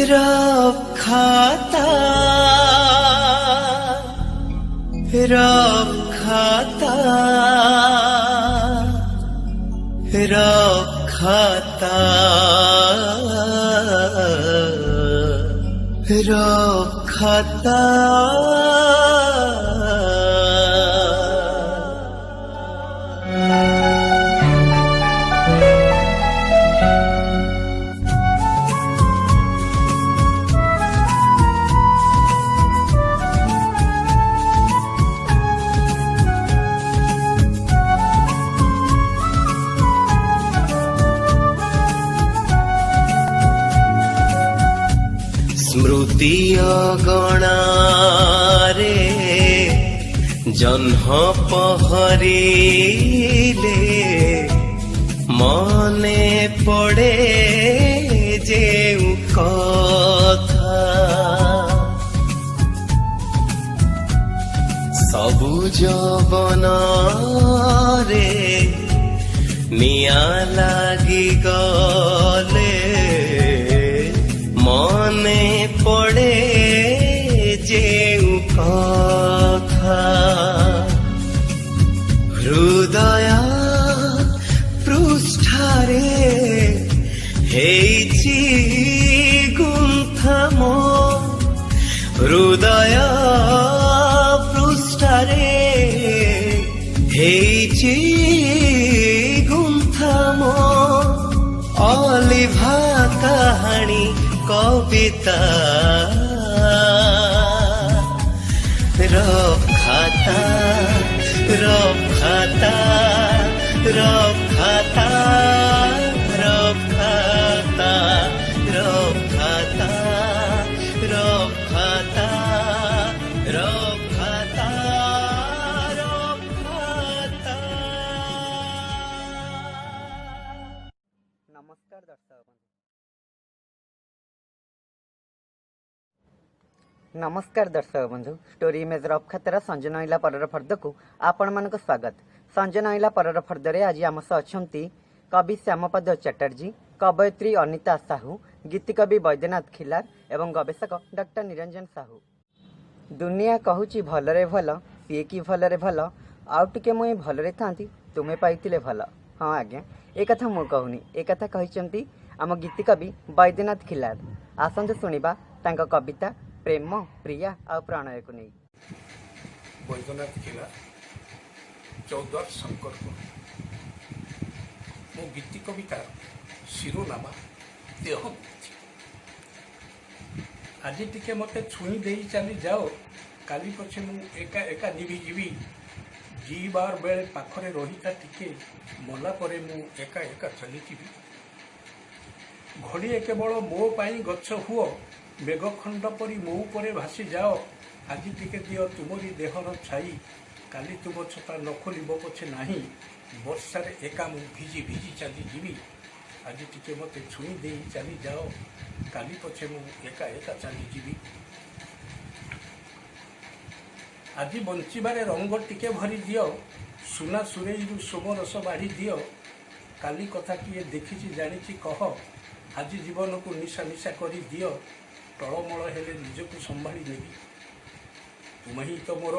रब खाता रब खाता रब खाता रब खाता। स्मृति अगणारे जन्ह पहरिले मने पड़े जेउ कथा सबुज बनरे निया लागी गले मने पड़े जेउ कथा हृदय पृष्ठरे हेइछि गुंथा मो हृदय पृष्ठरे हेइछि गुंथा मो अलिभा कहानी कविता रब खाता रब खाता रब खाता रब खाता रब खाता रब खाता रब खाता रब खाता। नमस्कार दर्शक नमस्कार दर्शक बंधु स्टोरी इमेज रफ खातर संजय नईला परर फर्द को आपण मान स्वागत। संजय नईला परर फर्दरे आज आम सह अच्छा कवि श्यामपद चटर्जी, कवयित्री अनिता साहू, गीतिकवि बैद्यनाथ खिलार एवं गवेषक डॉक्टर निरंजन साहू। दुनिया कहूची भलरे भल सीए कि भलरे भल आउ टिके मुई भलरे थांती तुमे पाइतिले भल। हाँ आज्ञा ए कथा मु कहूनी ए कथा कहिसंती आम गीतिकवि बैद्यनाथ खिलार। आसंतु सुनिबा तांका कविता प्रेम प्रिया आ प्रणय को नहीं। बैद्यनाथ खिलार चौद्वार शंकर मो गीति कवितार शिरोनामा देहमुक्ति। आज टिके मते छुई दे चली जाओ काली पछे मु एका एका निभि जीवी जीवार बेले पाखरे रहीता टिके मला परे मु एका एका चली जीवी घड़िए केवल मो पाई गछ हुओ मेघखंड परी मो परे भासी जाओ आज टिके दियो तुमरी देहर छाई काली तुम छता न खोलिब पछे नाही वर्षारे एका मु भिजी भिजी चली जीवी आज टिके मते छुई दे चली जाओ काली पछे मु एका एका चली जीवी आज बंचिबारे रंग टिके भरी दियो सुना सुरेई सोमरस बाढ़ी दियो काली कथा किए देखिछि जानिछि कह आज जीवन को निशा निशा करी दियो टलमल हेले निजको संभाली नेबी तुम ही तो मोर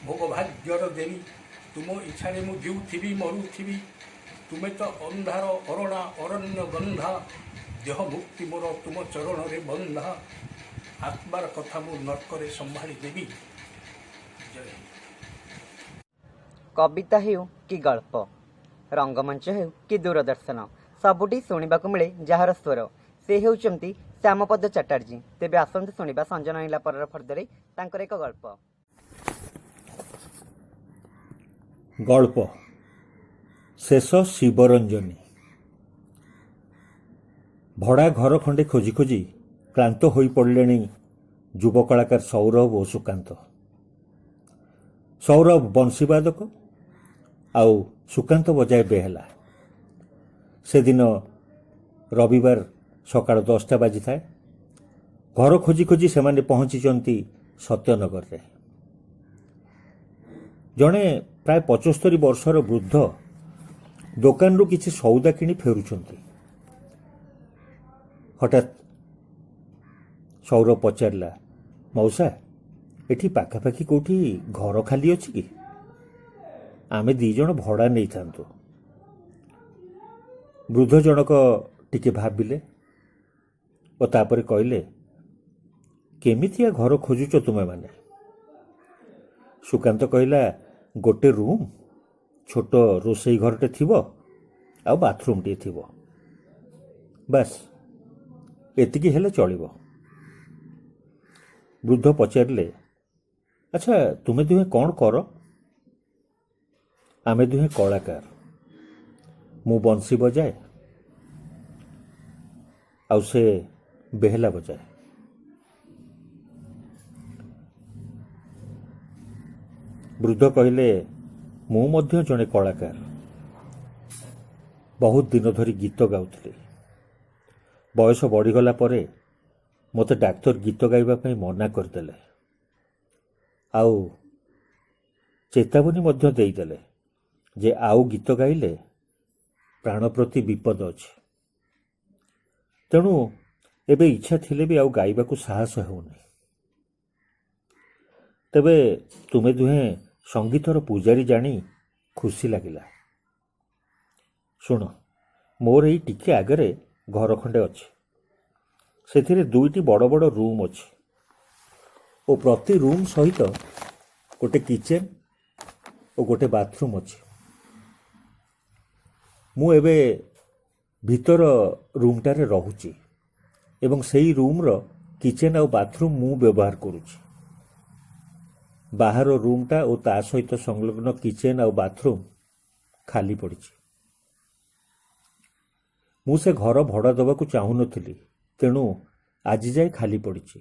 भोग भाग्यर देवी तुम इच्छा मु जीवथि मरुथि तुम्हें तो अंधार अरणा अरण्य गंधा देह मुक्ति मोर तुम चरण रे बंधा आत्मार कथा मु नर्करे संभाली देवी। कविता हेउ कि गल्प रंगमंच हेउ कि दूरदर्शन सबुठी शुणा मिले जार स्वर से हेउचंती श्यामपद चटर्जी। तेबे आसंतु शुणा संजय नईला परर फर्दरे तांकर एक गल्प। गल्प शेष शिवरंजनी। भड़ा घर खंडे खोजी खोजी क्लांत हो पड़े युव कलाकार सौरभ और सुकांत। सौरभ बंशीवादक आउ सुकांत बजाय बेहला। से दिन रविवार सकाळ 10टा बाजी थाए। घर खोजी खोजी से पहुंची सत्यनगर रे। जड़े प्राय 75 वर्षर वृद्ध दुकान रु किसी सौदा किणी फेरुछंती। हठात ସୌରଭ ପଚାରିଲା, ମଉସା ଏଠି ପାଖାପାଖି କେଉଁଠି ଘର ଖାଲି ଅଛି କି? ଆମେ 2 ଜଣ ଭଡ଼ା ନେଇଥାନ୍ତୁ। ବୃଦ୍ଧ ଜଣକ ଟିକେ ଭାବିଲେ ଓ ତାପରେ କହିଲେ, କେମିତିଆ ଘର ଖୋଜୁଛ ତୁମେମାନେ? ସୁକାନ୍ତ କହିଲା, ଗୋଟେ ରୁମ୍, ଛୋଟ ରୋଷେଇ ଘରଟେ ଥିବ ଆଉ ବାଥରୁମ୍ଟିଏ ଥିବ, ବାସ୍ ଏତିକି ହେଲେ ଚଳିବ। ବୃଦ୍ଧ ପଚାରିଲେ, ଆଚ୍ଛା ତୁମେ ଦୁହେଁ କ'ଣ କର? ଆମେ ଦୁହେଁ କଳାକାର। ମୁଁ ବଂଶୀ ବଜାଏ ଆଉ ସେ ବେହେଲା ବଜାଏ। ବୃଦ୍ଧ କହିଲେ, ମୁଁ ମଧ୍ୟ ଜଣେ କଳାକାର। ବହୁତ ଦିନ ଧରି ଗୀତ ଗାଉଥିଲି। ବୟସ ବଢ଼ିଗଲା ପରେ ମୋତେ ଡାକ୍ତର ଗୀତ ଗାଇବା ପାଇଁ ମନା କରିଦେଲେ ଆଉ ଚେତାବନୀ ମଧ୍ୟ ଦେଇଦେଲେ ଯେ ଆଉ ଗୀତ ଗାଇଲେ ପ୍ରାଣ ପ୍ରତି ବିପଦ ଅଛି। ତେଣୁ ଏବେ ଇଚ୍ଛା ଥିଲେ ବି ଆଉ ଗାଇବାକୁ ସାହସ ହେଉନି। ତେବେ ତୁମେ ଦୁହେଁ ସଙ୍ଗୀତର ପୂଜାରୀ ଜାଣି ଖୁସି ଲାଗିଲା। ଶୁଣ, ମୋର ଏଇ ଟିକେ ଆଗରେ ଘର ଖଣ୍ଡେ ଅଛି। ସେଥିରେ 2ଟି ବଡ଼ ବଡ଼ ରୁମ୍ ଅଛି ଓ ପ୍ରତି ରୁମ୍ ସହିତ ଗୋଟେ କିଚେନ୍ ଓ ଗୋଟେ ବାଥରୁମ୍ ଅଛି। ମୁଁ ଏବେ ଭିତର ରୁମ୍ଟାରେ ରହୁଛି ଏବଂ ସେଇ ରୁମ୍ର କିଚେନ୍ ଆଉ ବାଥରୁମ୍ ମୁଁ ବ୍ୟବହାର କରୁଛି। ବାହାର ରୁମ୍ଟା ଓ ତା ସହିତ ସଂଲଗ୍ନ କିଚେନ୍ ଆଉ ବାଥରୁମ୍ ଖାଲି ପଡ଼ିଛି। ମୁଁ ସେ ଘର ଭଡ଼ା ଦେବାକୁ ଚାହୁଁନଥିଲି, ତେଣୁ ଆଜି ଯାଏ ଖାଲି ପଡ଼ିଛି।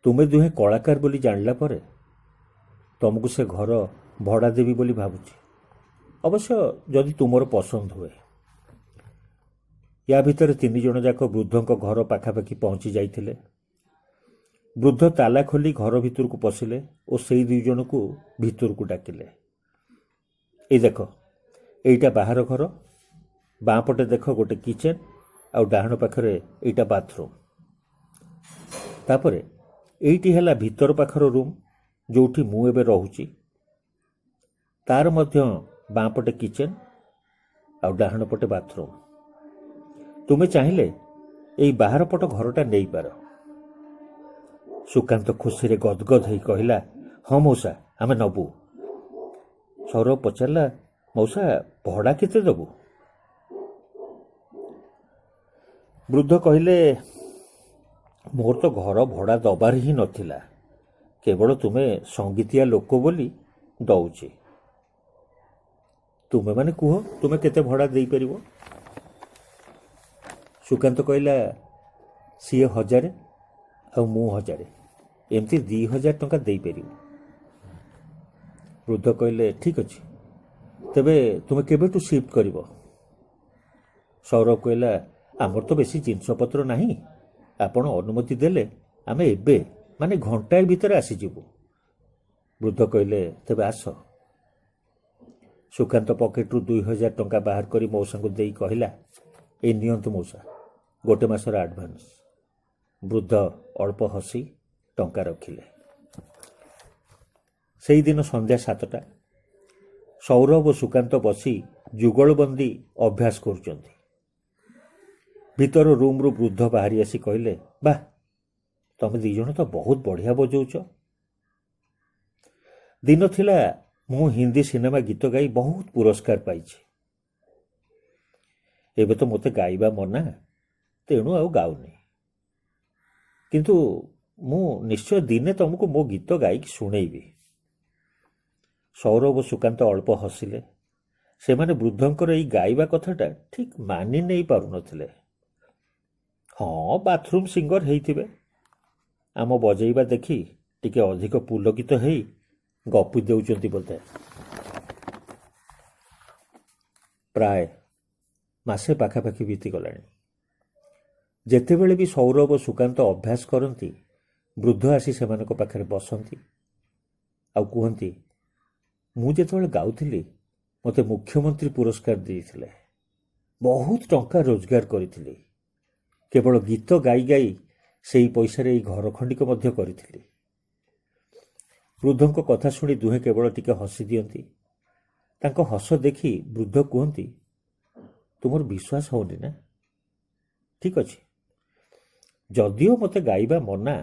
ତୁମେ ଦୁହେଁ କଳାକାର ବୋଲି ଜାଣିଲା ପରେ ତୁମକୁ ସେ ଘର ଭଡ଼ା ଦେବି ବୋଲି ଭାବୁଛି, ଅବଶ୍ୟ ଯଦି ତୁମର ପସନ୍ଦ ହୁଏ। ୟା ଭିତରେ 3 ଜଣ ଯାକ ବୃଦ୍ଧଙ୍କ ଘର ପାଖାପାଖି ପହଞ୍ଚି ଯାଇଥିଲେ। ବୃଦ୍ଧ ତାଲା ଖୋଲି ଘର ଭିତରକୁ ପଶିଲେ ଓ ସେଇ 2 ଜଣଙ୍କୁ ଭିତରକୁ ଡାକିଲେ। ଏଇ ଦେଖ, ଏଇଟା ବାହାର ଘର, ବାଁ ପଟେ ଦେଖ ଗୋଟେ କିଚେନ୍ ଆଉ ଡାହାଣ ପାଖରେ ଏଇଟା ବାଥରୁମ୍। ତାପରେ ଏଇଟି ହେଲା ଭିତର ପାଖର ରୁମ୍ ଯେଉଁଠି ମୁଁ ଏବେ ରହୁଛି। ତାର ମଧ୍ୟ ବାଁ ପଟେ କିଚେନ୍ ଆଉ ଡାହାଣ ପଟେ ବାଥରୁମ୍। ତୁମେ ଚାହିଁଲେ ଏଇ ବାହାର ପଟ ଘରଟା ନେଇପାର। ସୁକାନ୍ତ ଖୁସିରେ ଗଦଗଦ ହେଇ କହିଲା, ହଁ ମଉସା, ଆମେ ନେବୁ। ସୌରଭ ପଚାରିଲା, ମଉସା ଭଡ଼ା କେତେ ଦେବୁ? ବୃଦ୍ଧ କହିଲେ, ମୋର ତ ଘର ଭଡ଼ା ଦେବାର ହିଁ ନଥିଲା, କେବଳ ତୁମେ ସଙ୍ଗୀତିଆ ଲୋକ ବୋଲି ଦଉଛି। ତୁମେମାନେ କୁହ ତୁମେ କେତେ ଭଡ଼ା ଦେଇପାରିବ? ସୁକାନ୍ତ କହିଲା, ସିଏ 1000 ଆଉ ମୁଁ 1000, ଏମିତି 2000 ଟଙ୍କା ଦେଇପାରିବୁ। ବୃଦ୍ଧ କହିଲେ, ଠିକ୍ ଅଛି, ତେବେ ତୁମେ କେବେଠୁ ସିଫ୍ଟ କରିବ? ସୌରଭ କହିଲା, ଆମର ତ ବେଶୀ ଜିନିଷପତ୍ର ନାହିଁ, ଆପଣ ଅନୁମତି ଦେଲେ ଆମେ ଏବେ ମାନେ ଘଣ୍ଟାଏ ଭିତରେ ଆସିଯିବୁ। ବୃଦ୍ଧ କହିଲେ, ତେବେ ଆସ। ସୁକାନ୍ତ ପକେଟରୁ 2000 ଟଙ୍କା ବାହାର କରି ମଉସାଙ୍କୁ ଦେଇ କହିଲା, ଏଇ ନିଅନ୍ତୁ ମଉସା, 1 ମାସର ଆଡ଼ଭାନ୍ସ। ବୃଦ୍ଧ ଅଳ୍ପ ହସି ଟଙ୍କା ରଖିଲେ। ସେଇଦିନ ସନ୍ଧ୍ୟା 7ଟା। ସୌରଭ ଓ ସୁକାନ୍ତ ବସି ଯୁଗଳବନ୍ଦୀ ଅଭ୍ୟାସ କରୁଛନ୍ତି। ଭିତର ରୁମ୍ରୁ ବୃଦ୍ଧ ବାହାରି ଆସି କହିଲେ, ବାଃ, ତମେ 2 ଜଣ ତ ବହୁତ ବଢ଼ିଆ ବଜଉଛ। ଦିନ ଥିଲା ମୁଁ ହିନ୍ଦୀ ସିନେମା ଗୀତ ଗାଇ ବହୁତ ପୁରସ୍କାର ପାଇଛି। ଏବେ ତ ମୋତେ ଗାଇବା ମନା, ତେଣୁ ଆଉ ଗାଉନି, କିନ୍ତୁ ମୁଁ ନିଶ୍ଚୟ ଦିନେ ତମକୁ ମୋ ଗୀତ ଗାଇକି ଶୁଣେଇବି। ସୌରଭ ଓ ସୁକାନ୍ତ ଅଳ୍ପ ହସିଲେ। ସେମାନେ ବୃଦ୍ଧଙ୍କର ଏଇ ଗାଇବା କଥାଟା ଠିକ୍ ମାନି ନେଇ ପାରୁନଥିଲେ। ହଁ, ବାଥରୁମ୍ ସିଙ୍ଗର ହେଇଥିବେ, ଆମ ବଜେଇବା ଦେଖି ଟିକେ ଅଧିକ ପୁଲକିତ ହେଇ ଗପି ଦେଉଛନ୍ତି ବୋଧେ। ପ୍ରାୟ ମାସେ ପାଖାପାଖି ବିତିଗଲାଣି। ଯେତେବେଳେ ବି ସୌରଭ ଓ ସୁକାନ୍ତ ଅଭ୍ୟାସ କରନ୍ତି, ବୃଦ୍ଧ ଆସି ସେମାନଙ୍କ ପାଖରେ ବସନ୍ତି ଆଉ କୁହନ୍ତି, ମୁଁ ଯେତେବେଳେ ଗାଉଥିଲି ମୋତେ ମୁଖ୍ୟମନ୍ତ୍ରୀ ପୁରସ୍କାର ଦେଇଥିଲେ, ବହୁତ ଟଙ୍କା ରୋଜଗାର କରିଥିଲି। କେବଳ ଗୀତ ଗାଇ ଗାଇ ସେଇ ପଇସାରେ ଏଇ ଘର ଖଣ୍ଡିକ ମଧ୍ୟ କରିଥିଲି। ବୃଦ୍ଧଙ୍କ କଥା ଶୁଣି ଦୁହେଁ କେବଳ ଟିକେ ହସି ଦିଅନ୍ତି। ତାଙ୍କ ହସ ଦେଖି ବୃଦ୍ଧ କୁହନ୍ତି, ତୁମର ବିଶ୍ୱାସ ହେଉନି ନା? ଠିକ୍ ଅଛି, ଯଦିଓ ମୋତେ ଗାଇବା ମନା,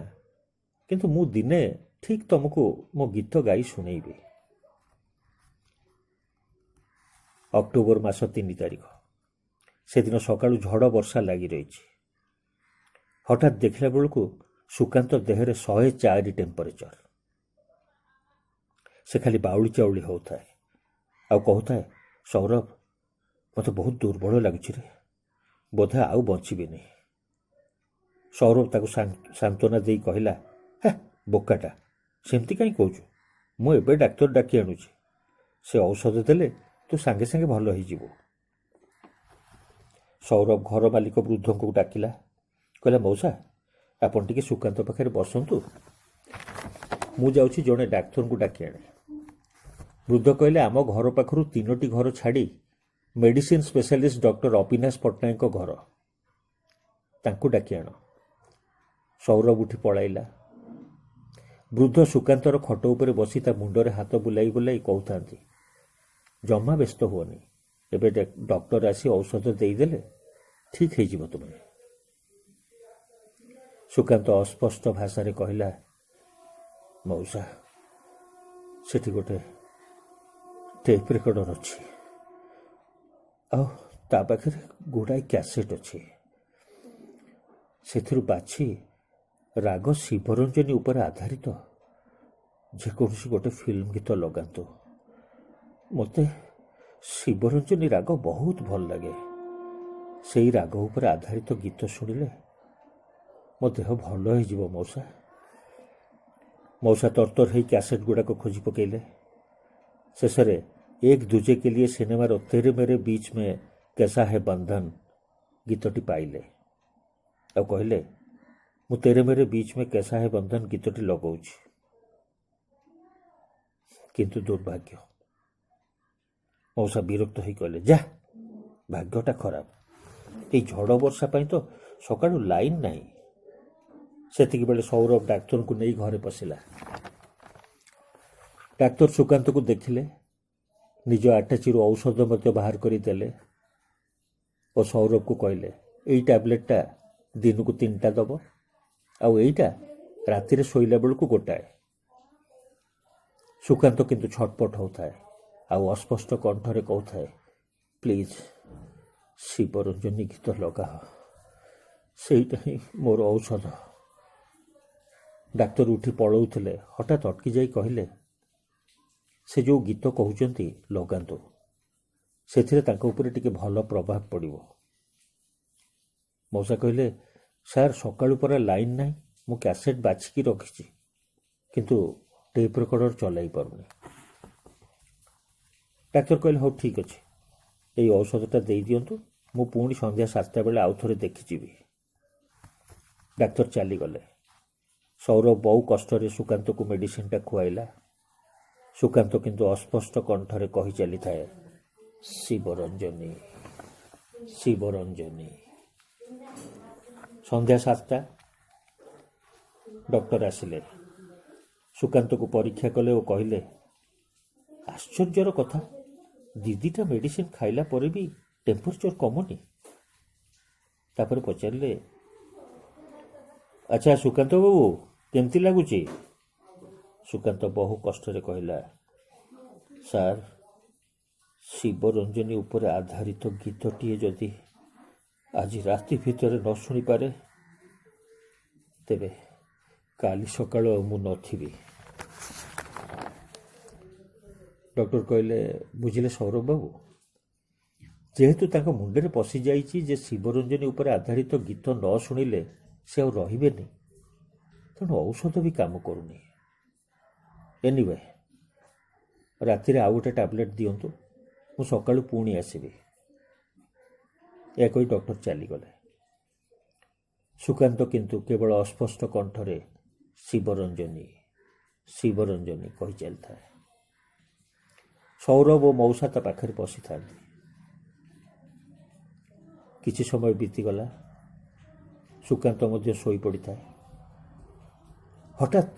କିନ୍ତୁ ମୁଁ ଦିନେ ଠିକ୍ ତମକୁ ମୋ ଗୀତ ଗାଇ ଶୁଣେଇବି। ଅକ୍ଟୋବର ମାସ 3 ତାରିଖ। ସେଦିନ ସକାଳୁ ଝଡ଼ ବର୍ଷା ଲାଗି ରହିଛି। ହଠାତ୍ ଦେଖିଲା ବେଳକୁ ସୁକାନ୍ତ ଦେହରେ 104 ଟେମ୍ପରେଚର। ସେ ଖାଲି ବାଉଳି ଚାଉଳି ହେଉଥାଏ ଆଉ କହୁଥାଏ, ସୌରଭ, ମୋତେ ବହୁତ ଦୁର୍ବଳ ଲାଗୁଛି ରେ, ବୋଧେ ଆଉ ବଞ୍ଚିବିନି। ସୌରଭ ତାକୁ ସାନ୍ତ୍ୱନା ଦେଇ କହିଲା, ହେ ବୋକାଟା, ସେମିତି କାହିଁ କହୁଛୁ? ମୁଁ ଏବେ ଡାକ୍ତର ଡାକି ଆଣୁଛି। ସେ ଔଷଧ ଦେଲେ ତୁ ସାଙ୍ଗେ ସାଙ୍ଗେ ଭଲ ହେଇଯିବୁ। ସୌରଭ ଘର ମାଲିକ ବୃଦ୍ଧଙ୍କୁ ଡାକିଲା, କହିଲା, ମଉସା, ଆପଣ ଟିକେ ସୁକାନ୍ତ ପାଖରେ ବସନ୍ତୁ, ମୁଁ ଯାଉଛି ଜଣେ ଡାକ୍ତରଙ୍କୁ ଡାକି ଆଣେ। ବୃଦ୍ଧ କହିଲେ, ଆମ ଘର ପାଖରୁ 3ଟି ଘର ଛାଡ଼ି ମେଡିସିନ ସ୍ପେଶାଲିଷ୍ଟ ଡକ୍ଟର ଅବିନାଶ ପଟ୍ଟନାୟକଙ୍କ ଘର, ତାଙ୍କୁ ଡାକି ଆଣ। ସୌରଭ ଉଠି ପଳାଇଲା। ବୃଦ୍ଧ ସୁକାନ୍ତର ଖଟ ଉପରେ ବସି ତା ମୁଣ୍ଡରେ ହାତ ବୁଲାଇ ବୁଲାଇ କହୁଥାନ୍ତି, ଜମା ବ୍ୟସ୍ତ ହୁଅନି, ଏବେ ଡକ୍ଟର ଆସି ଔଷଧ ଦେଇଦେଲେ ଠିକ୍ ହେଇଯିବ ତୁମେ। ସୁକାନ୍ତ ଅସ୍ପଷ୍ଟ ଭାଷାରେ କହିଲା, ମଉସା, ସେଠି ଗୋଟେ ଟେପ୍ ରେକର୍ଡର ଅଛି, ଆଉ ତା ପାଖରେ ଗୁଡ଼ାଏ କ୍ୟାସେଟ୍ ଅଛି। ସେଥିରୁ ବାଛି ରାଗ ଶିବରଞ୍ଜନୀ ଉପରେ ଆଧାରିତ ଯେକୌଣସି ଗୋଟେ ଫିଲ୍ମ ଗୀତ ଲଗାନ୍ତୁ। ମୋତେ ଶିବରଞ୍ଜନୀ ରାଗ ବହୁତ ଭଲ ଲାଗେ। ସେଇ ରାଗ ଉପରେ ଆଧାରିତ ଗୀତ ଶୁଣିଲେ ମୋ ଦେହ ଭଲ ହେଇଯିବ ମଉସା। ମଉସା ତରତର ହେଇ କ୍ୟାସେଟ୍ ଗୁଡ଼ାକ ଖୋଜି ପକାଇଲେ। ଶେଷରେ ଏକ ଦୁଜେ କେ ଲିଏ ସିନେମାର ତେରେ ମେରେ ବିଚ୍ ମେ कैसा है बंधन ଗୀତଟି ପାଇଲେ ଆଉ କହିଲେ, ମୁଁ ତେରେ ମେରେ ବିଚ୍ ମେ कैसा है बंधन ଗୀତଟି ଲଗାଉଛି। କିନ୍ତୁ ଦୁର୍ଭାଗ୍ୟ। ମଉସା ବିରକ୍ତ ହୋଇ କହିଲେ, ଯା, ଭାଗ୍ୟଟା ଖରାପ। ଏଇ ଝଡ଼ ବର୍ଷା ପାଇଁ ତ ସକାଳୁ ଲାଇନ୍ ନାହିଁ। ସେତିକିବେଳେ ସୌରଭ ଡାକ୍ତରଙ୍କୁ ନେଇ ଘରେ ପଶିଲା। ଡାକ୍ତର ସୁକାନ୍ତକୁ ଦେଖିଲେ, ନିଜ ଆଟାଚିରୁ ଔଷଧ ମଧ୍ୟ ବାହାର କରି ଦେଲେ ଓ ସୌରଭକୁ କହିଲେ, ଏଇ ଟ୍ୟାବଲେଟଟା ଦିନକୁ 3ଟା ଦେବ, ଆଉ ଏଇଟା ରାତିରେ ଶୋଇଲା ବେଳକୁ ଗୋଟାଏ। ସୁକାନ୍ତ କିନ୍ତୁ ଛଟପଟ ହେଉଥାଏ ଆଉ ଅସ୍ପଷ୍ଟ କଣ୍ଠରେ କହୁଥାଏ, ପ୍ଲିଜ୍ ଶିବରଞ୍ଜନୀ ଗୀତ ଲଗାଅ, ସେଇଟା ହିଁ ମୋର ଔଷଧ। ଡାକ୍ତର ଉଠି ପଳାଉଥିଲେ, ହଠାତ୍ ଅଟକି ଯାଇ କହିଲେ, ସେ ଯେଉଁ ଗୀତ କହୁଛନ୍ତି ଲଗାନ୍ତୁ, ସେଥିରେ ତାଙ୍କ ଉପରେ ଟିକେ ଭଲ ପ୍ରଭାବ ପଡ଼ିବ। ମଉସା କହିଲେ, ସାର୍, ସକାଳୁ ପରା ଲାଇନ୍ ନାହିଁ, ମୁଁ କ୍ୟାସେଟ୍ ବାଛିକି ରଖିଛି, କିନ୍ତୁ ଟେପ୍ ରେକର୍ଡର ଚଲାଇ ପାରୁନି। ଡାକ୍ତର କହିଲେ, ହଉ ଠିକ୍ ଅଛି, ଏଇ ଔଷଧଟା ଦେଇଦିଅନ୍ତୁ, ମୁଁ ପୁଣି ସନ୍ଧ୍ୟା 7ଟା ବେଳେ ଆଉ ଥରେ ଦେଖିଯିବି। ଡାକ୍ତର ଚାଲିଗଲେ। ସୌରଭ ବହୁ କଷ୍ଟରେ ସୁକାନ୍ତକୁ ମେଡିସିନଟା ଖୁଆଇଲା। ସୁକାନ୍ତ କିନ୍ତୁ ଅସ୍ପଷ୍ଟ କଣ୍ଠରେ କହି ଚାଲିଥାଏ, ଶିବରଞ୍ଜନୀ, ଶିବରଞ୍ଜନୀ। ସନ୍ଧ୍ୟା 7ଟା। ଡକ୍ଟର ଆସିଲେ। ସୁକାନ୍ତକୁ ପରୀକ୍ଷା କଲେ ଓ କହିଲେ, ଆଶ୍ଚର୍ଯ୍ୟର କଥା, 2ଟା ମେଡିସିନ ଖାଇଲା ପରେ ବି ଟେମ୍ପରେଚର କମୁନି। ତାପରେ ପଚାରିଲେ, ଆଚ୍ଛା ସୁକାନ୍ତ ବାବୁ, କେମିତି ଲାଗୁଛି? ସୁକାନ୍ତ ବହୁ କଷ୍ଟରେ କହିଲା, ସାର୍, ଶିବରଞ୍ଜନୀ ଉପରେ ଆଧାରିତ ଗୀତଟିଏ ଯଦି ଆଜି ରାତି ଭିତରେ ନ ଶୁଣିପାରେ, ତେବେ କାଲି ସକାଳୁ ଆଉ ମୁଁ ନଥିବି। ଡକ୍ଟର କହିଲେ, ବୁଝିଲେ ସୌରଭ ବାବୁ, ଯେହେତୁ ତାଙ୍କ ମୁଣ୍ଡରେ ପଶିଯାଇଛି ଯେ ଶିବରଞ୍ଜନୀ ଉପରେ ଆଧାରିତ ଗୀତ ନ ଶୁଣିଲେ ସେ ଆଉ ରହିବେନି, ତେଣୁ ଔଷଧ ବି କାମ କରୁନି। ଏନିୱେ, ରାତିରେ ଆଉ ଗୋଟେ ଟ୍ୟାବଲେଟ୍ ଦିଅନ୍ତୁ, ମୁଁ ସକାଳୁ ପୁଣି ଆସିବି। ଏହା କହି ଡକ୍ଟର ଚାଲିଗଲେ। ସୁକାନ୍ତ କିନ୍ତୁ କେବଳ ଅସ୍ପଷ୍ଟ କଣ୍ଠରେ ଶିବରଞ୍ଜନୀ, ଶିବରଞ୍ଜନୀ କହି ଚାଲିଥାଏ। ସୌରଭ ଓ ମଉସା ତା ପାଖରେ ବସିଥାନ୍ତି। କିଛି ସମୟ ବିତିଗଲା। ସୁକାନ୍ତ ମଧ୍ୟ ଶୋଇପଡ଼ିଥାଏ। ହଠାତ୍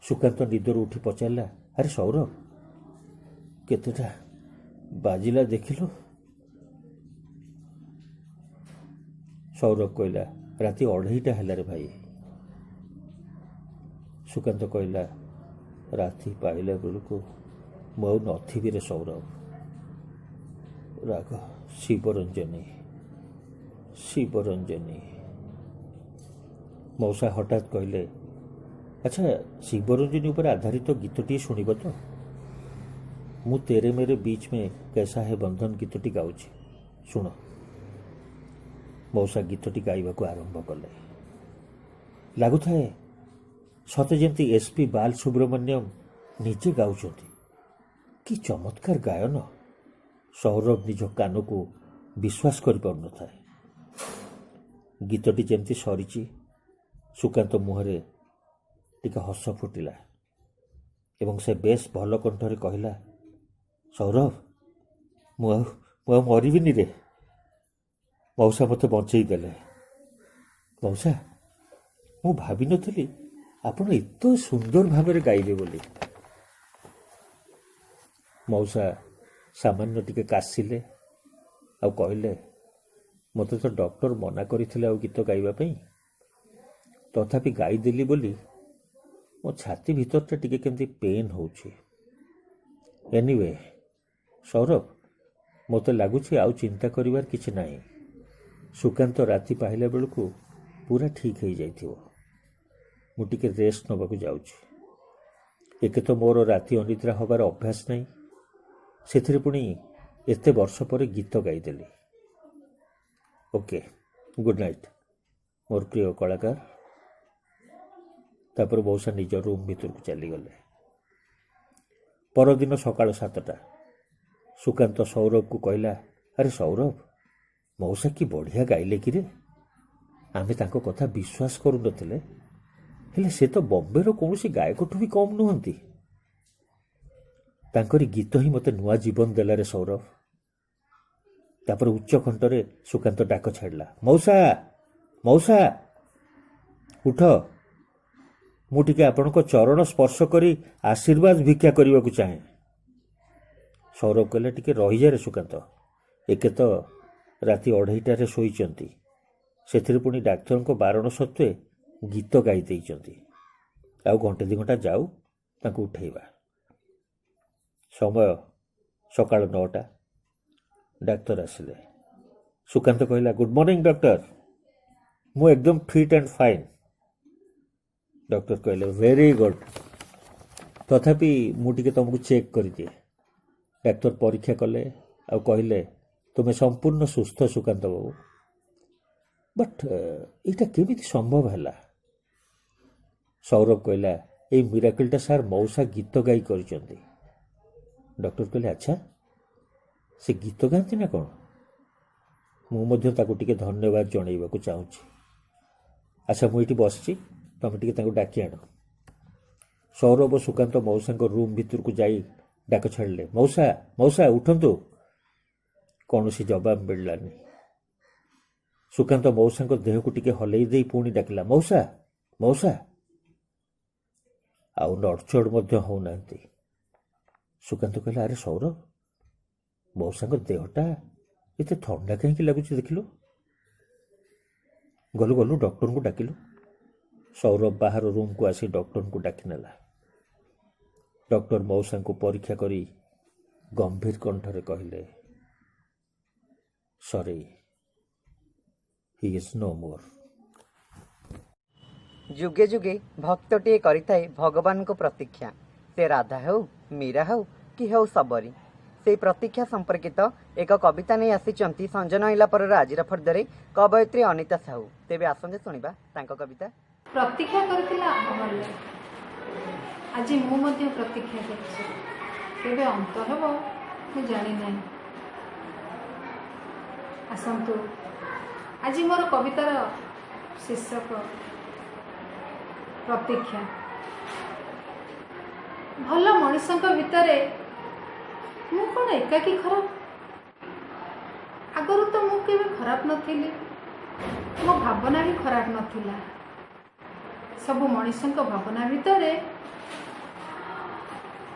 ସୁକାନ୍ତ ନିଦରୁ ଉଠି ପଚାରିଲା, ଆରେ ସୌରଭ, କେତେଟା ବାଜିଲା ଦେଖିଲୁ? ସୌରଭ କହିଲା, ରାତି 2:30 ହେଲାରେ ଭାଇ। ସୁକାନ୍ତ କହିଲା, ରାତି ପାଇଲା ବେଳକୁ ମୁଁ ଆଉ ନଥିବି ରେ ସୌରଭ। ରାଗ ଶିବରଞ୍ଜନୀ, ଶିବରଞ୍ଜନୀ। ମଉସା ହଠାତ୍ କହିଲେ, ଆଚ୍ଛା ଶିବରଞ୍ଜନୀ ଉପରେ ଆଧାରିତ ଗୀତଟିଏ ଶୁଣିବ ତ? ମୁଁ ତେରେ ମେରେ ବିଚ୍ ମେ कैसा है बंधन ଗୀତଟି ଗାଉଛି, ଶୁଣ। ମଉସା ଗୀତଟି ଗାଇବାକୁ ଆରମ୍ଭ କଲେ। ଲାଗୁଥାଏ ସତେ ଯେମିତି SP ବାଲସୁବ୍ରମଣ୍ୟମ ନିଜେ ଗାଉଛନ୍ତି। କି ଚମତ୍କାର ଗାୟନ! ସୌରଭ ନିଜ କାନକୁ ବିଶ୍ୱାସ କରିପାରୁନଥାଏ। ଗୀତଟି ଯେମିତି ସରିଛି, ସୁକାନ୍ତ ମୁହଁରେ ଟିକେ ହସ ଫୁଟିଲା ଏବଂ ସେ ବେଶ ଭଲ କଣ୍ଠରେ କହିଲା, ସୌରଭ, ମୁଁ ଆଉ ମରିବିନି ରେ। ମଉସା ମୋତେ ବଞ୍ଚେଇ ଦେଲେ। ମଉସା, ମୁଁ ଭାବିନଥିଲି ଆପଣ ଏତେ ସୁନ୍ଦର ଭାବରେ ଗାଇବେ ବୋଲି। ମଉସା ସାମାନ୍ୟ ଟିକେ କାଶିଲେ ଆଉ କହିଲେ, ମୋତେ ତ ଡକ୍ଟର ମନା କରିଥିଲେ ଆଉ ଗୀତ ଗାଇବା ପାଇଁ, ତଥାପି ଗାଇଦେଲି ବୋଲି ମୋ ଛାତି ଭିତରଟା ଟିକେ କେମିତି ପେନ୍ ହେଉଛି। ଏନିୱେ ସୌରଭ, ମୋତେ ଲାଗୁଛି ଆଉ ଚିନ୍ତା କରିବାର କିଛି ନାହିଁ। ସୁକାନ୍ତ ରାତି ପାହିଲା ବେଳକୁ ପୁରା ଠିକ୍ ହେଇଯାଇଥିବ। ମୁଁ ଟିକେ ରେଷ୍ଟ ନେବାକୁ ଯାଉଛି। ଏକେ ତ ମୋର ରାତି ଅନିଦ୍ରା ହେବାର ଅଭ୍ୟାସ ନାହିଁ, ସେଥିରେ ପୁଣି ଏତେ ବର୍ଷ ପରେ ଗୀତ ଗାଇଦେଲି। ଓକେ, ଗୁଡ୍ ନାଇଟ୍ ମୋର ପ୍ରିୟ କଳାକାର। ତାପରେ ମଉସା ନିଜ ରୁମ୍ ଭିତରକୁ ଚାଲିଗଲେ। ପରଦିନ ସକାଳ 7ଟା। ସୁକାନ୍ତ ସୌରଭକୁ କହିଲା, ଆରେ ସୌରଭ, ମଉସା କି ବଢ଼ିଆ ଗାଇଲେ କିରେ। ଆମେ ତାଙ୍କ କଥା ବିଶ୍ୱାସ କରୁନଥିଲେ, ହେଲେ ସେ ତ ବମ୍ବେର କୌଣସି ଗାୟକଠୁ ବି କମ୍ ନୁହନ୍ତି। ତାଙ୍କରି ଗୀତ ହିଁ ମୋତେ ନୂଆ ଜୀବନ ଦେଲାରେ ସୌରଭ। ତାପରେ ଉଚ୍ଚ କଣ୍ଠରେ ସୁକାନ୍ତ ଡାକ ଛାଡ଼ିଲା, ମଉସା, ମଉସା, ଉଠ, ମୁଁ ଟିକେ ଆପଣଙ୍କ ଚରଣ ସ୍ପର୍ଶ କରି ଆଶୀର୍ବାଦ ଭିକ୍ଷା କରିବାକୁ ଚାହେଁ। ସୌରଭ କହିଲା, ଟିକେ ରହିଯାରେ ସୁକାନ୍ତ, ଏକେ ତ ରାତି 2:30ରେ ଶୋଇଛନ୍ତି, ସେଥିରେ ପୁଣି ଡାକ୍ତରଙ୍କ ବାରଣ ସତ୍ତ୍ୱେ ଗୀତ ଗାଇ ଦେଇଛନ୍ତି। ଆଉ ଘଣ୍ଟେ 2 ଘଣ୍ଟା ଯାଉ, ତାଙ୍କୁ ଉଠେଇବା। ସମୟ ସକାଳ 9ଟା। ଡାକ୍ତର ଆସିଲେ। ସୁକାନ୍ତ କହିଲା, ଗୁଡ୍ ମର୍ଣ୍ଣିଂ ଡକ୍ଟର, ମୁଁ ଏକଦମ ଫିଟ୍ ଆଣ୍ଡ ଫାଇନ୍। ଡକ୍ଟର କହିଲେ, ଭେରି ଗୁଡ୍, ତଥାପି ମୁଁ ଟିକେ ତୁମକୁ ଚେକ୍ କରିଦିଏ। ଡାକ୍ତର ପରୀକ୍ଷା କଲେ ଆଉ କହିଲେ, ତୁମେ ସମ୍ପୂର୍ଣ୍ଣ ସୁସ୍ଥ ସୁକାନ୍ତ ବାବୁ। ବଟ୍ ଏଇଟା କେମିତି ସମ୍ଭବ ହେଲା? ସୌରଭ କହିଲା, ଏଇ ମିରାକଲଟା ସାର୍ ମଉସା ଗୀତ ଗାଇ କରିଛନ୍ତି। ଡକ୍ଟର କହିଲେ, ଆଚ୍ଛା, ସେ ଗୀତ ଗାଆନ୍ତି ନା କ'ଣ? ମୁଁ ମଧ୍ୟ ତାକୁ ଟିକେ ଧନ୍ୟବାଦ ଜଣାଇବାକୁ ଚାହୁଁଛି। ଆଚ୍ଛା, ମୁଁ ଏଇଠି ବସିଛି, ତମେ ଟିକେ ତାଙ୍କୁ ଡାକି ଆଣ। ସୌରଭ ସୁକାନ୍ତ ମଉସାଙ୍କ ରୁମ୍ ଭିତରକୁ ଯାଇ ଡାକ ଛାଡ଼ିଲେ, ମଉସା, ମଉସା, ଉଠନ୍ତୁ। କୌଣସି ଜବାବ ମିଳିଲାନି। ସୁକାନ୍ତ ମଉସାଙ୍କ ଦେହକୁ ଟିକେ ହଲେଇ ଦେଇ ପୁଣି ଡାକିଲା, ମଉସା, ମଉସା। ଆଉ ନଡ଼ଚଡ଼ ମଧ୍ୟ ହେଉନାହାନ୍ତି। ସୁକାନ୍ତ କହିଲା, ଆରେ ସୌରଭ, ମଉସାଙ୍କ ଦେହଟା ଏତେ ଥଣ୍ଡା କାହିଁକି ଲାଗୁଛି ଦେଖିଲୁ? ଗଲୁ ଗଲୁ ଡକ୍ଟରଙ୍କୁ ଡାକିଲୁ। ସୌରଭ ବାହାର ରୁମ୍କୁ ଆସି ଡକ୍ଟରଙ୍କୁ ଡାକି ନେଲା। ଡକ୍ଟର ମଉସାଙ୍କୁ ପରୀକ୍ଷା କରି ଗମ୍ଭୀର କଣ୍ଠରେ କହିଲେ, ସରି, ହି ଇଜ୍ ନୋ ମୋର୍। ଯୁଗେ ଯୁଗେ ଭକ୍ତଟିଏ କରିଥାଏ ଭଗବାନଙ୍କୁ ପ୍ରତୀକ୍ଷା। ସେ ରାଧା ହେଉ, ମୀରା ହେଉ କି ହେଉ ଶବରୀ। ସେହି ପ୍ରତୀକ୍ଷା ସମ୍ପର୍କିତ ଏକ କବିତା ନେଇ ଆସିଛନ୍ତି ସଞ୍ଜନ ଇଲାପରର ଆଜିର ଫର୍ଦ୍ଦରେ କବୟିତ୍ରୀ ଅନିତା ସାହୁ। ତେବେ ଆସନ୍ତୁ ଶୁଣିବା ତାଙ୍କ କବିତା। ପ୍ରତୀକ୍ଷା କରିଥିଲା ଅମୂଲ୍ୟ, ଆଜି ମୁଁ ମଧ୍ୟ ପ୍ରତୀକ୍ଷା କରୁଛି। କେବେ ଅନ୍ତ ହେବ ମୁଁ ଜାଣିନାହିଁ। ଆସନ୍ତୁ, ଆଜି ମୋର କବିତାର ଶୀର୍ଷକ ପ୍ରତୀକ୍ଷା। ଭଲ ମଣିଷଙ୍କ ଭିତରେ ମୁଁ କ'ଣ ଏକାକୀ ଖରାପ? ଆଗରୁ ତ ମୁଁ କେବେ ଖରାପ ନଥିଲି, ମୋ ଭାବନା ବି ଖରାପ ନଥିଲା। ସବୁ ମଣିଷଙ୍କ ଭାବନା ଭିତରେ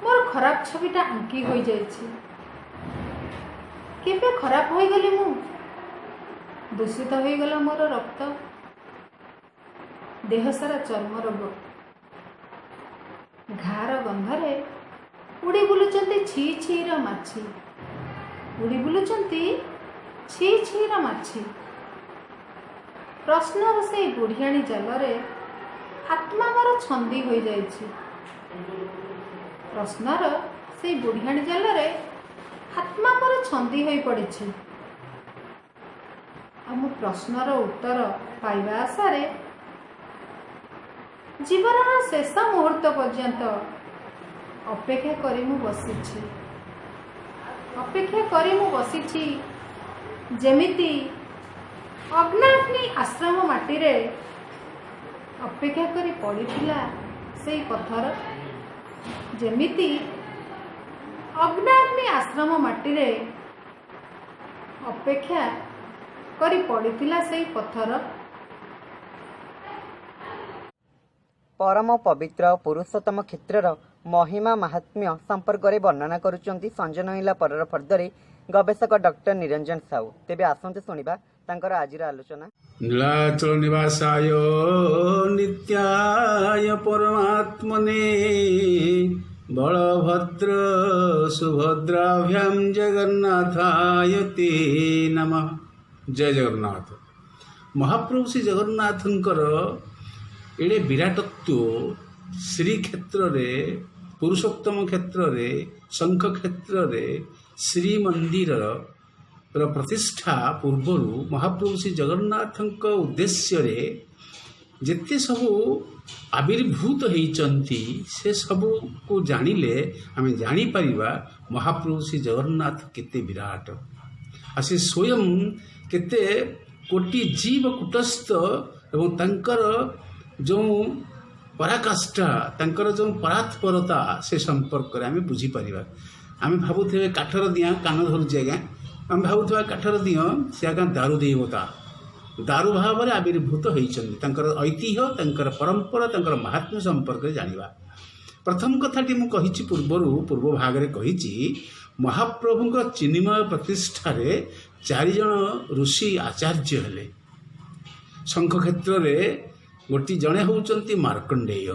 ମୋର ଖରାପ ଛବିଟା ଆଙ୍କି ହୋଇଯାଇଛି। କେବେ ଖରାପ ହୋଇଗଲି ମୁଁ? ଦୂଷିତ ହୋଇଗଲା ମୋର ରକ୍ତ, ଦେହ ସାରା ଚର୍ମ ରୋଗ, ଘାର ଗନ୍ଧରେ ଉଡ଼ି ବୁଲୁଛନ୍ତି ଛି ଛିର ମାଛି, ଉଡ଼ି ବୁଲୁଛନ୍ତି ଛି ଛିର ମାଛି। ପ୍ରଶ୍ନର ସେଇ ବୁଢ଼ିଆଣୀ ଜାଲରେ ଆତ୍ମା ମୋର ଛନ୍ଦି ହୋଇଯାଇଛି। ପ୍ରଶ୍ନର ସେଇ ବୁଢ଼ିଆଣୀ ଜାଲରେ ଆତ୍ମା ମୋର ଛନ୍ଦି ହୋଇ ପଡ଼ିଛି। ଆଉ ମୁଁ ପ୍ରଶ୍ନର ଉତ୍ତର ପାଇବା ଆଶାରେ ଜୀବନର ଶେଷ ମୁହୂର୍ତ୍ତ ପର୍ଯ୍ୟନ୍ତ ଅପେକ୍ଷା କରି ମୁଁ ବସିଛି। ଅପେକ୍ଷା କରି ମୁଁ ବସିଛି ଯେମିତି ଅଗ୍ନାଗ୍ନି ଆଶ୍ରମ ମାଟିରେ ଅପେକ୍ଷା କରି ପଡ଼ିଥିଲା ସେଇ ପଥର। ଯେମିତି ଅଗ୍ନାଗ୍ନି ଆଶ୍ରମ ମାଟିରେ ଅପେକ୍ଷା କରି ପଡ଼ିଥିଲା ସେଇ ପଥର। परम पवित्र पुरुषोत्तम क्षेत्रर महिमा महात्म्य संपर्क वर्णना करुचंती संजनईला परर फर्दरे गवेषक डॉक्टर निरंजन साहू। तेबे आसंते सुनिबा तांकर आजिर आलोचना। नीलाचल निवासाय नित्याय परमात्मने बलभद्र सुभद्राभ्यां जगन्नाथाय ते नमः। जय जगन्नाथ। महाप्रभु श्री जगन्नाथंकर एड़े विराटत्व श्रीक्षेत्र पुरुषोत्तम क्षेत्र शंख क्षेत्र श्रीमंदिर प्रतिष्ठा पूर्वर महाप्रभु श्री जगन्नाथ उद्देश्य जेते सबू आविर्भूत होती से सबू को जानिले आम जापर महाप्रभु श्री जगन्नाथ केते विराट आसे स्वयं केते कोटि जीव कूटस्थ एवं तंकर जो पराकाष्ठा तंकर जो परात्परता से संपर्क आम बुझीपर आम भावुवे काठर दिया कान धरुचे आज्ञा आम भावुवा काठर दिया से आज्ञा दारू देवता दारू भाव में आविर्भूत होती ऐतिह्य तंकर परंपरा तंकर महात्म्य संपर्क जानिबा। प्रथम कथाटी मु कहिछि पूर्व भाग में कहिछि महाप्रभु चिन्मय प्रतिष्ठा चार जन ऋषि आचार्य हेले। शंख क्षेत्र में गोटी जड़े होउचंती मार्कंडेय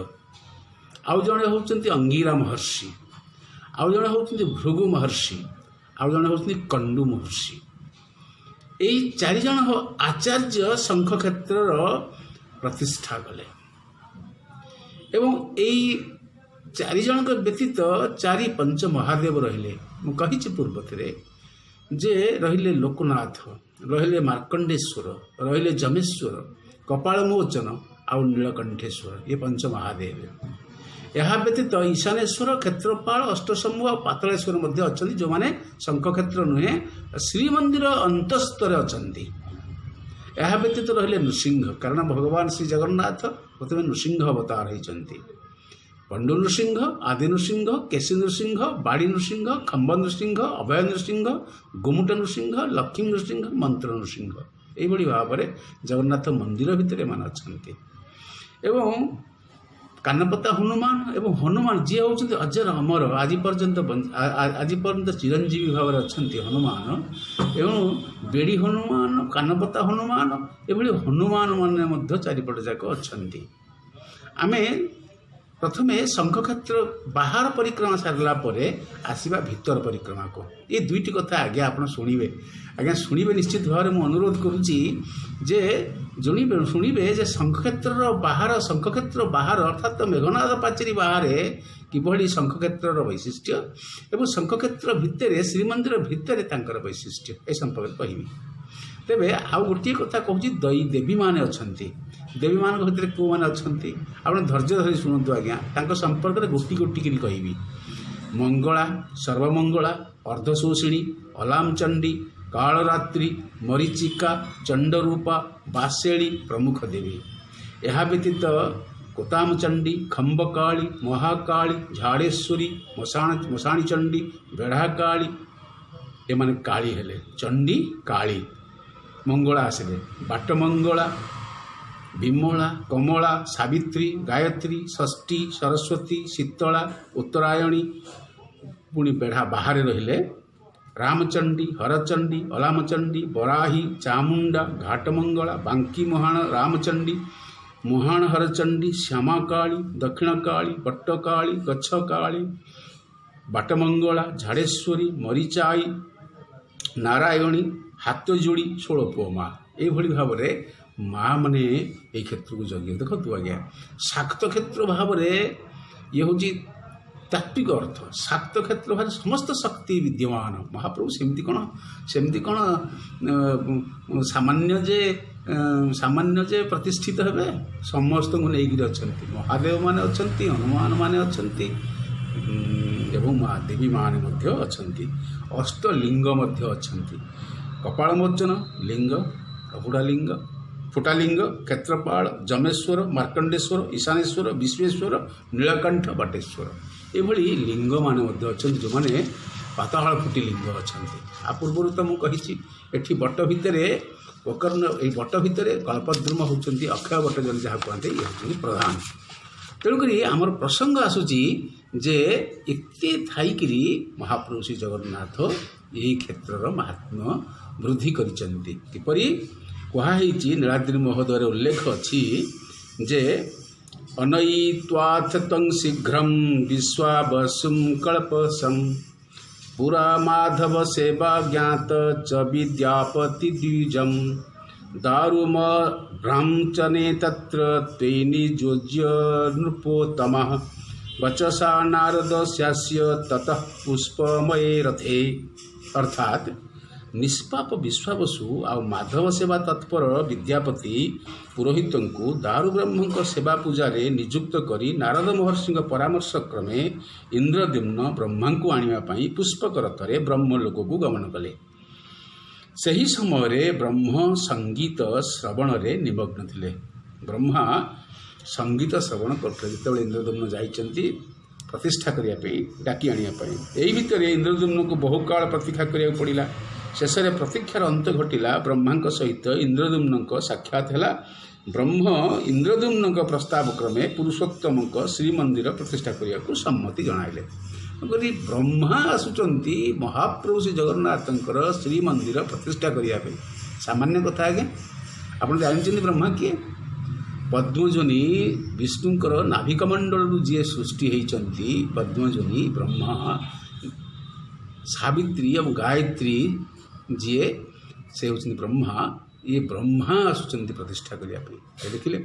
आउ जड़े होउचंती अंगिरा महर्षि आउ जड़े होउचंती भृगु महर्षि आउ जड़े होउचंती कंडु महर्षि। यही चार जन आचार्य शंख क्षेत्र प्रतिष्ठा कले एवं यही चार जन व्यतीत चारि पंच महादेव रहिले। मु कहिछि पूर्व जे रहिले लोकनाथ रहिले मार्कंडेश्वर रहिले जमेश्वर कपालमोचन आउ नीलकंठेश्वर ये पंच महादेव। यह व्यतीत ईशानेश्वर क्षेत्रपाल अष्टशंभु और पातालेश्वर मध्य अच्छा जो मैंने शंख क्षेत्र नुहे श्रीमंदिर अंतस्तर अच्छा। यह व्यतीत रहिले नृसिंह कारण भगवान श्री जगन्नाथ प्रथम नृसिंह अवतार होती। पंडु नृसिंह आदि नृसिंह केशी नृसिंह बाड़ी नृसिंह खंब नृसिंह अभय नृसिंह गुमुट नृसिंह लक्ष्मी नृसिंह मंत्र नृसिंह यही भाव में जगन्नाथ मंदिर भितर मान अच्छा। एवं कानपता हनुमान एवं हनुमान जी होती अजर अमर आज पर्यंत चिरंजीवी भाव में अच्छा हनुमान एवं बेड़ी हनुमान कानपता हनुमान एभली हनुमान मान चारिपट जाक अच्छा। आम प्रथमे शंख क्षेत्र बाहर परिक्रमा सारा आसवा भितर परिक्रमा को ये दुईटी कथा आगे आप शुणे आज्ञा शुणे निश्चित भाव में अनुरोध करुच्ची जे शुणे जे शंख क्षेत्र बाहर शंख क्षेत्र बाहर अर्थात मेघनाद पाचेरी बाहर किभली शंख क्षेत्र वैशिष्ट्य एवं शंख क्षेत्र भितर श्रीमंदिर भितर तांकर वैशिष्ट्य ए संपर्क कहबी। तेबे आउ गोटे कथा कहूँ देवी माने अच्छी देवी मान भितर कौ मैंने अच्छा आप धैर्य धरी शुणु आज्ञा संपर्क में गोटी गोटी करी कहबी। मंगला सर्वमंगला अर्धशोषिणी अलामचंडी कालरात्रि मरीचिका चंडरूपा बासेड़ी प्रमुख देवी। यह व्यतीत कोतामचंडी खंबकाली महाकाली झाड़ेश्वरी मशाणी चंडी बेढ़ाकाली एमाने काली हेले चंडी काली ମଙ୍ଗଳା ଆସିଲେ। ବାଟମଙ୍ଗଳା, ବିମଳା, କମଳା, ସାବିତ୍ରୀ, ଗାୟତ୍ରୀ, ଷଷ୍ଠୀ, ସରସ୍ୱତୀ, ଶୀତଳା, ଉତ୍ତରାୟଣୀ, ପୁଣି ବେଢ଼ା ବାହାରେ ରହିଲେ ରାମଚଣ୍ଡୀ, ହରଚଣ୍ଡୀ, ଅଲାମଚଣ୍ଡୀ, ବରାହୀ, ଚାମୁଣ୍ଡା, ଘାଟମଙ୍ଗଳା, ବାଙ୍କି ମୁହାଣ ରାମଚଣ୍ଡୀ, ମୁହାଣ ହରଚଣ୍ଡୀ, ଶ୍ୟାମାକାଳୀ, ଦକ୍ଷିଣକାଳୀ, ବଟକାଳୀ, ଗଛକାଳୀ, ବାଟମଙ୍ଗଳା, ଝାଡ଼େଶ୍ୱରୀ, ମରିଚାଇ, ନାରାୟଣୀ, ହାତଯୋଡ଼ି, 16 ପୁଅ ମା। ଏଇଭଳି ଭାବରେ ମା ମାନେ ଏଇ କ୍ଷେତ୍ରକୁ ଜଗିବେ। ଦେଖନ୍ତୁ ଆଜ୍ଞା, ଶାକ୍ତ କ୍ଷେତ୍ର ଭାବରେ ଇଏ ହେଉଛି ତାତ୍ତ୍ୱିକ ଅର୍ଥ। ଶାକ୍ତ କ୍ଷେତ୍ର ଭାବରେ ସମସ୍ତ ଶକ୍ତି ବିଦ୍ୟମାନ। ମହାପ୍ରଭୁ ସେମିତି କ'ଣ ସାମାନ୍ୟ ଯେ ପ୍ରତିଷ୍ଠିତ ହେବେ? ସମସ୍ତଙ୍କୁ ନେଇକିରି ଅଛନ୍ତି। ମହାଦେବ ମାନେ ଅଛନ୍ତି, ହନୁମାନ ମାନେ ଅଛନ୍ତି ଏବଂ ମା ଦେବୀ ମାନେ ମଧ୍ୟ ଅଛନ୍ତି। ଅଷ୍ଟଲିଙ୍ଗ ମଧ୍ୟ ଅଛନ୍ତି। କପାଳମୋଚନ ଲିଙ୍ଗ, ଅବୁଢ଼ାଲିଙ୍ଗ, ଫୁଟାଲିଙ୍ଗ, କ୍ଷେତ୍ରପାଳ, ଯମେଶ୍ୱର, ମାର୍କଣ୍ଡେଶ୍ୱର, ଈଶାନେଶ୍ୱର, ବିଶ୍ବେଶ୍ୱର, ନୀଳକଣ୍ଠ, ବଟେଶ୍ୱର, ଏଭଳି ଲିଙ୍ଗମାନେ ମଧ୍ୟ ଅଛନ୍ତି, ଯେଉଁମାନେ ପାତାଳ ଫୁଟି ଲିଙ୍ଗ ଅଛନ୍ତି। ଆ ପୂର୍ବରୁ ତ ମୁଁ କହିଛି, ଏଠି ବଟ ଭିତରେ ଗୋକର୍ଣ୍ଣ, ଏଇ ବଟ ଭିତରେ କଳ୍ପଦ୍ରୁମ ହେଉଛନ୍ତି ଅକ୍ଷୟ ବଟ ଜଣେ ଯାହା କୁହନ୍ତି, ଇଏ ହେଉଛନ୍ତି ପ୍ରଧାନ। ତେଣୁକରି ଆମର ପ୍ରସଙ୍ଗ ଆସୁଛି ଯେ ଏତେ ଥାଇକିରି ମହାପ୍ରଭୁ ଶ୍ରୀ ଜଗନ୍ନାଥ ଏହି କ୍ଷେତ୍ରର ମାହାତ୍ମ୍ୟ ବୃଦ୍ଧି କରିଛନ୍ତି। କିପରି କୁହାହେଇଛି, ନୀଳାଦ୍ରି ମହୋଦୟରେ ଉଲ୍ଲେଖ ଅଛି ଯେ ଅନୈତ୍ୱାଥ ତ୍ୱଂ ଶୀଘ୍ରଂ ବିଶ୍ୱାବସୁଂ କଳ୍ପସଂ ପୁରା ମାଧବ ସେବା ଜ୍ଞାତ ଚ ବିଦ୍ୟାପତି ଦ୍ୱିଜଂ ଦାରୁମ ଭ୍ରାଞ୍ଚନେ ତତ୍ର ତ୍ୱେନି ଯୋଜ୍ୟ ନୃପୋତ୍ତମଃ ବଚସା ନାରଦସ୍ୟାସ୍ୟ ତତଃ ପୁଷ୍ପମୟେ ରଥେ। ଅର୍ଥାତ୍ ନିଷ୍ପାପ ବିଶ୍ୱାବସୁ ଆଉ ମାଧବ ସେବା ତତ୍ପର ବିଦ୍ୟାପତି ପୁରୋହିତଙ୍କୁ ଦାରୁବ୍ରହ୍ମଙ୍କ ସେବା ପୂଜାରେ ନିଯୁକ୍ତ କରି ନାରଦ ମହର୍ଷିଙ୍କ ପରାମର୍ଶ କ୍ରମେ ଇନ୍ଦ୍ରଦ୍ୟୁମ୍ନ ବ୍ରହ୍ମାଙ୍କୁ ଆଣିବା ପାଇଁ ପୁଷ୍ପକ ରଥରେ ବ୍ରହ୍ମଲୋକକୁ ଗମନ କଲେ। ସେହି ସମୟରେ ବ୍ରହ୍ମ ସଙ୍ଗୀତ ଶ୍ରବଣରେ ନିମଗ୍ନ ଥିଲେ। ବ୍ରହ୍ମା ସଙ୍ଗୀତ ଶ୍ରବଣ କରୁଥିଲେ ଯେତେବେଳେ ଇନ୍ଦ୍ରଦ୍ୟୁମ୍ନ ଯାଇଛନ୍ତି ପ୍ରତିଷ୍ଠା କରିବା ପାଇଁ, ଡାକି ଆଣିବା ପାଇଁ। ଏହି ଭିତରେ ଇନ୍ଦ୍ରଦ୍ୟୁମ୍ନକୁ ବହୁ କାଳ ପ୍ରତୀକ୍ଷା କରିବାକୁ ପଡ଼ିଲା। ଶେଷରେ ପ୍ରତୀକ୍ଷାର ଅନ୍ତ ଘଟିଲା। ବ୍ରହ୍ମାଙ୍କ ସହିତ ଇନ୍ଦ୍ରଦ୍ୟୁମ୍ନଙ୍କ ସାକ୍ଷାତ ହେଲା। ବ୍ରହ୍ମ ଇନ୍ଦ୍ରଦ୍ୟୁମ୍ନଙ୍କ ପ୍ରସ୍ତାବ କ୍ରମେ ପୁରୁଷୋତ୍ତମଙ୍କ ଶ୍ରୀମନ୍ଦିର ପ୍ରତିଷ୍ଠା କରିବାକୁ ସମ୍ମତି ଜଣାଇଲେ। ତେଣୁକରି ବ୍ରହ୍ମା ଆସୁଛନ୍ତି ମହାପ୍ରଭୁ ଶ୍ରୀ ଜଗନ୍ନାଥଙ୍କର ଶ୍ରୀମନ୍ଦିର ପ୍ରତିଷ୍ଠା କରିବା ପାଇଁ। ସାମାନ୍ୟ କଥା ଆଜ୍ଞା। ଆପଣ ଜାଣିଛନ୍ତି ବ୍ରହ୍ମା କିଏ? ପଦ୍ମଜୋନି ବିଷ୍ଣୁଙ୍କର ନାଭିକମଣ୍ଡଳରୁ ଯିଏ ସୃଷ୍ଟି ହେଇଛନ୍ତି, ପଦ୍ମଜୋନି ବ୍ରହ୍ମା, ସାବିତ୍ରୀ ଏବଂ ଗାୟତ୍ରୀ ଯିଏ, ସେ ହେଉଛନ୍ତି ବ୍ରହ୍ମା। ଇଏ ବ୍ରହ୍ମା ଆସୁଛନ୍ତି ପ୍ରତିଷ୍ଠା କରିବା ପାଇଁ। ଦେଖିଲେ,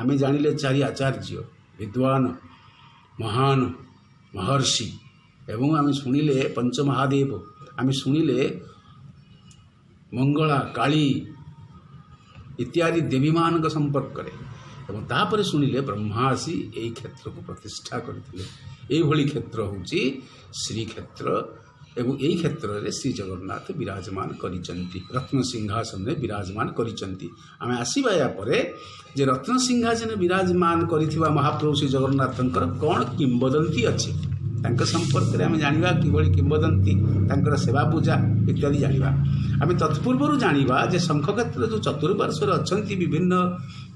ଆମେ ଜାଣିଲେ 4 ଆଚାର୍ଯ୍ୟ, ବିଦ୍ୱାନ, ମହାନ, ମହର୍ଷି, ଏବଂ ଆମେ ଶୁଣିଲେ ପଞ୍ଚମହାଦେବ, ଆମେ ଶୁଣିଲେ ମଙ୍ଗଳା, କାଳୀ ଇତ୍ୟାଦି ଦେବୀମାନଙ୍କ ସମ୍ପର୍କରେ, ଏବଂ ତାପରେ ଶୁଣିଲେ ବ୍ରହ୍ମା ଆସି ଏହି କ୍ଷେତ୍ରକୁ ପ୍ରତିଷ୍ଠା କରିଥିଲେ। ଏଇଭଳି କ୍ଷେତ୍ର ହେଉଛି ଶ୍ରୀକ୍ଷେତ୍ର ଏବଂ ଏହି କ୍ଷେତ୍ରରେ ଶ୍ରୀ ଜଗନ୍ନାଥ ବିରାଜମାନ କରିଛନ୍ତି, ରତ୍ନସିଂହାସନରେ ବିରାଜମାନ କରିଛନ୍ତି। ଆମେ ଆସିବା ଏହା ପରେ ଯେ ରତ୍ନସିଂହାସନରେ ବିରାଜମାନ କରିଥିବା ମହାପ୍ରଭୁ ଶ୍ରୀ ଜଗନ୍ନାଥଙ୍କର କ'ଣ କିମ୍ବଦନ୍ତୀ ଅଛି, ତାଙ୍କ ସମ୍ପର୍କରେ ଆମେ ଜାଣିବା। କିଭଳି କିମ୍ବଦନ୍ତୀ, ତାଙ୍କର ସେବା ପୂଜା ଇତ୍ୟାଦି ଜାଣିବା। ଆମେ ତତ୍ପୂର୍ବରୁ ଜାଣିବା ଯେ ଶଙ୍ଖକ୍ଷେତ୍ର ଯେଉଁ ଚତୁଃପାର୍ଶ୍ୱରେ ଅଛନ୍ତି ବିଭିନ୍ନ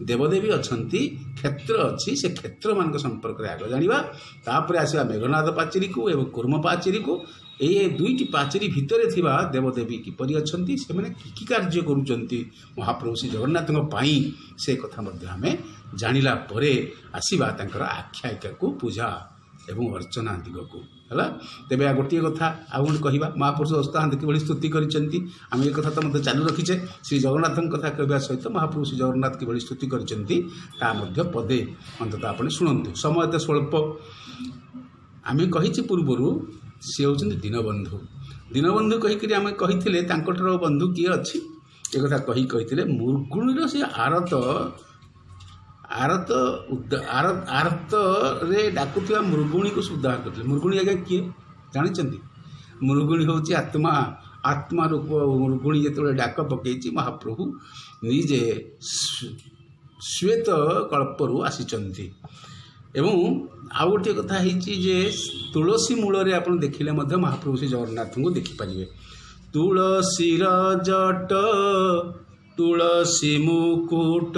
ଦେବଦେବୀ ଅଛନ୍ତି, କ୍ଷେତ୍ର ଅଛି, ସେ କ୍ଷେତ୍ରମାନଙ୍କ ସମ୍ପର୍କରେ ଆଗ ଜାଣିବା। ତାପରେ ଆସିବା ମେଘନାଦ ପାଚେରୀକୁ ଏବଂ କୁର୍ମ ପାଚେରୀକୁ। ଏହି 2ଟି ପାଚେରୀ ଭିତରେ ଥିବା ଦେବଦେବୀ କିପରି ଅଛନ୍ତି, ସେମାନେ କି କାର୍ଯ୍ୟ କରୁଛନ୍ତି ମହାପ୍ରଭୁ ଶ୍ରୀ ଜଗନ୍ନାଥଙ୍କ ପାଇଁ, ସେ କଥା ମଧ୍ୟ ଆମେ ଜାଣିଲା ପରେ ଆସିବା ତାଙ୍କର ଆଖ୍ୟାୟିକାକୁ, ପୂଜା ଏବଂ ଅର୍ଚ୍ଚନା ଦିଗକୁ। ହେଲା, ତେବେ ଗୋଟିଏ କଥା ଆଉ ଗୋଟେ କହିବା, ମହାପୁରୁଷ ଅସ୍ତାହାନ୍ତ କିଭଳି ସ୍ତୁତି କରିଛନ୍ତି। ଆମେ ଏ କଥା ତ ମଧ୍ୟ ଚାଲୁ ରଖିଛେ। ଶ୍ରୀ ଜଗନ୍ନାଥଙ୍କ କଥା କହିବା ସହିତ ମହାପ୍ରଭୁ ଶ୍ରୀ ଜଗନ୍ନାଥ କିଭଳି ସ୍ତୁତି କରିଛନ୍ତି ତାହା ମଧ୍ୟ ପଦେ ଅନ୍ତତଃ ଆପଣ ଶୁଣନ୍ତୁ। ସମୟ ଏତେ ସ୍ୱଳ୍ପ। ଆମେ କହିଛେ ପୂର୍ବରୁ ସେ ହେଉଛନ୍ତି ଦୀନବନ୍ଧୁ। ଦୀନବନ୍ଧୁ କହିକରି ଆମେ କହିଥିଲେ ତାଙ୍କଠାରୁ ବନ୍ଧୁ କିଏ ଅଛି, ଏ କଥା କହିଥିଲେ ମୃଗୁଣୀର ସେ ଆରତରେ ଡାକୁଥିବା ମୃଗୁଣୀକୁ ଉଦ୍ଧାର କରିଥିଲେ। ମୃଗୁଣୀ ଆଜ୍ଞା କିଏ ଜାଣିଛନ୍ତି? ମୃଗୁଣୀ ହେଉଛି ଆତ୍ମା। ଆତ୍ମା ରୂପ ମୃଗୁଣୀ ଯେତେବେଳେ ଡାକ ପକେଇଛି, ମହାପ୍ରଭୁ ନିଜେ ଶ୍ଵେତ କଳ୍ପରୁ ଆସିଛନ୍ତି। ଏବଂ ଆଉ ଗୋଟିଏ କଥା ହେଇଛି ଯେ ତୁଳସୀ ମୂଳରେ ଆପଣ ଦେଖିଲେ ମଧ୍ୟ ମହାପ୍ରଭୁ ଶ୍ରୀ ଜଗନ୍ନାଥଙ୍କୁ ଦେଖିପାରିବେ। ତୁଳସୀର ଜଟ तुलसी मुकुट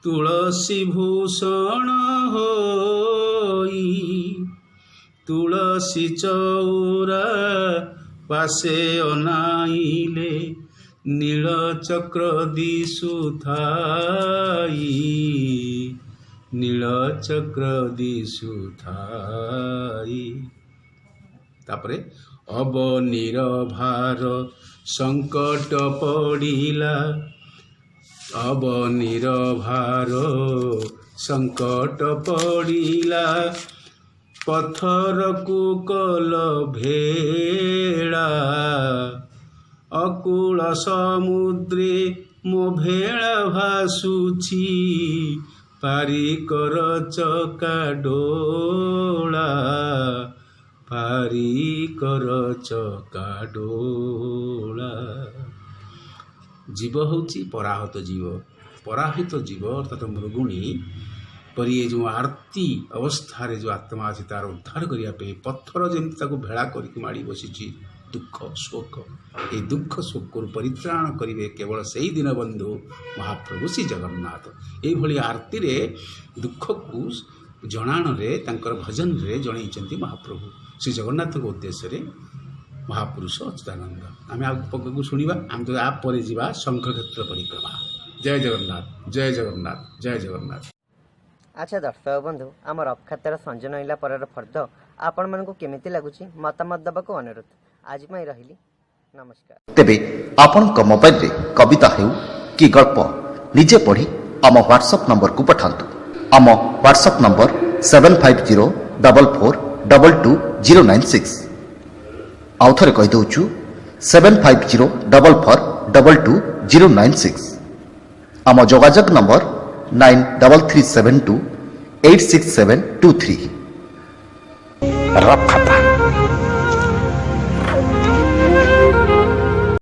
तुलसी भूषण होई तुलसी चौरा पासे अनाइले नील चक्र दिशुथाई नील चक्र दिशुथाई तापरे अब निरभार संकट पड़िला अब निरभार संकट पड़िला पत्थर को कल भेड़ा अकूल समुद्रे मो भेड़ा भासुछि पारी कर चका डोला पारी कर चका डोला जीव होची पराहत जीव पराहित जीव अर्थात मृगुणी परी ये जो आरती अवस्था जो आत्मा अच्छी तार उद्धार करने पत्थर जमी भेड़ा करके माड़ी बसी दुख शोक ये दुख शोक को परित्राण करेंगे केवल से ही दिन बंधु महाप्रभु श्री जगन्नाथ ये आरती रे दुख को जनाण भजन रे जनई महाप्रभु श्री जगन्नाथ उद्देश्य रे महापुरुष अच्युतानंद आम को शुणा आम तो आप जा शंख क्षेत्र परिक्रमा जय जगन्नाथ जय जगन्नाथ जय जगन्नाथ। अच्छा दर्शक बंधु आम रफखातर संजय नईला परर फर्द आपण मानकु केमिति लागुची मतामत दबाको अनुरोध आज मैं रहिली नमस्कार। तेबे आपनक मोबाइल रे कविता हेउ कि गल्प निजे पढ़ी आम व्हाट्सएप नंबर को पठांतु। आम व्हाट्सएप नंबर 7504422096 आउ थरे कहि दउछु 7504422096 आम जोगाजोग नंबर 9337286723 रफ खाता।